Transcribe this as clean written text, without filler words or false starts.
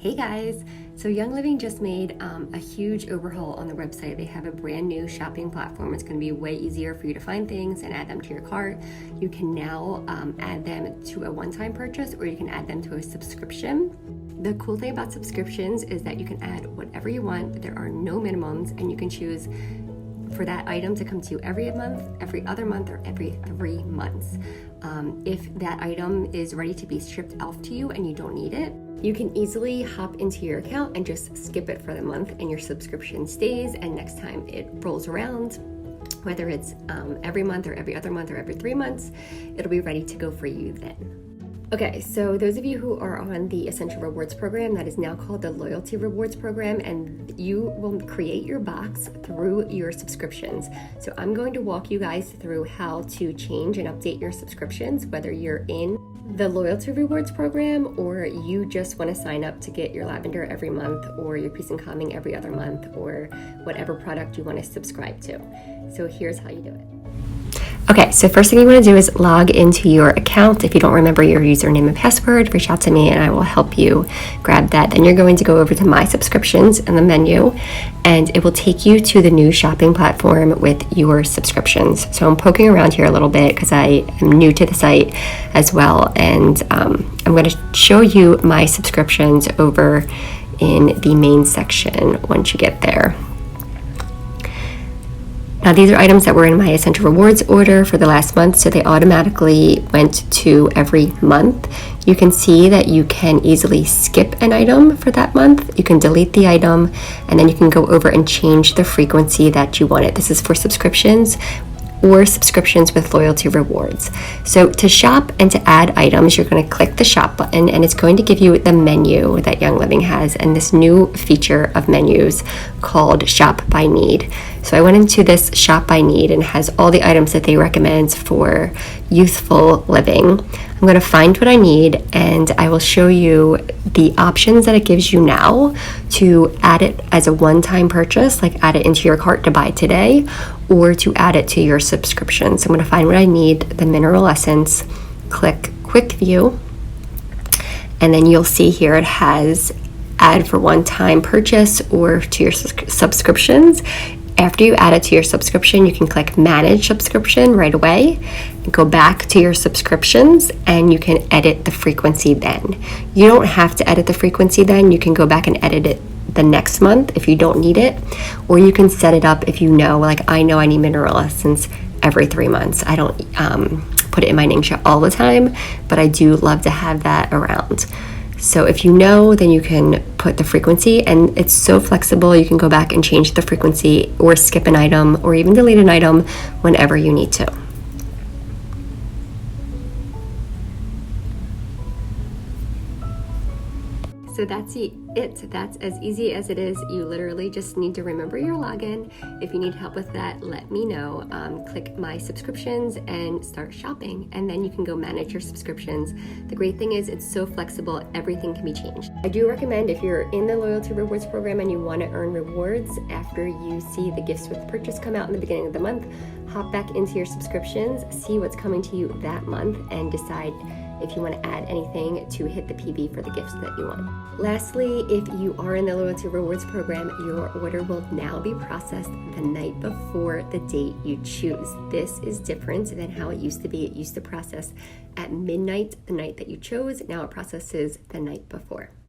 Hey guys! So Young Living just made a huge overhaul on their website. They have a brand new shopping platform. It's going to be way easier for you to find things and add them to your cart. You can now add them to a one-time purchase, or you can add them to a subscription. The cool thing about subscriptions is that you can add whatever you want. There are no minimums, and you can choose for that item to come to you every month, every other month, or every 3 months. If that item is ready to be shipped off to you and you don't need it, you can easily hop into your account and just skip it for the month, and your subscription stays, and next time it rolls around, whether it's every month or every other month or every 3 months, it'll be ready to go for you then. Okay, so those of you who are on the Essential Rewards program, that is now called the Loyalty Rewards program, and you will create your box through your subscriptions. So I'm going to walk you guys through how to change and update your subscriptions, whether you're in the Loyalty Rewards program or you just want to sign up to get your lavender every month, or your peace and calming every other month, or whatever product you want to subscribe to. So here's how you do it. Okay, so first thing you want to do is log into your account. If you don't remember your username and password, reach out to me and I will help you grab that. Then you're going to go over to My Subscriptions in the menu, and it will take you to the new shopping platform with your subscriptions. So I'm poking around here a little bit because I am new to the site as well, and I'm going to show you my subscriptions over in the main section once you get there. Now, these are items that were in my Essential Rewards order for the last month, so they automatically went to every month. You can see that you can easily skip an item for that month. You can delete the item, and then you can go over and change the frequency that you want it. This is for subscriptions or subscriptions with Loyalty Rewards. So to shop and to add items, you're going to click the shop button, and it's going to give you the menu that Young Living has, and this new feature of menus called Shop by Need. So I went into this Shop by Need, and it has all the items that they recommend for youthful living. I'm going to find what I need, and I will show you the options that it gives you now to add it as a one-time purchase, like add it into your cart to buy today, or to add it to your subscription. So I'm going to find what I need, the mineral essence, click Quick View, and then you'll see here it has add for one-time purchase or to your subscriptions. After you add it to your subscription, you can click Manage Subscription right away and go back to your subscriptions, and you can edit the frequency then. You don't have to edit the frequency then. You can go back and edit it the next month if you don't need it, or you can set it up if you know, like I know I need mineral essence every 3 months. I don't put it in my Ningxia all the time, but I do love to have that around. So if you know, then you can put the frequency, and it's so flexible. You can go back and change the frequency or skip an item or even delete an item whenever you need to. So that's it. That's as easy as it is. You literally just need to remember your login. If you need help with that, let me know. Click My Subscriptions and start shopping, and then you can go manage your subscriptions. The great thing is it's so flexible, everything can be changed. I do recommend, if you're in the Loyalty Rewards program and you want to earn rewards after you see the gifts with purchase come out in the beginning of the month, hop back into your subscriptions, see what's coming to you that month, and decide if you want to add anything to hit the PV for the gifts that you want. Lastly, if you are in the Loyalty Rewards program, your order will now be processed the night before the date you choose. This is different than how it used to be. It used to process at midnight the night that you chose. Now it processes the night before.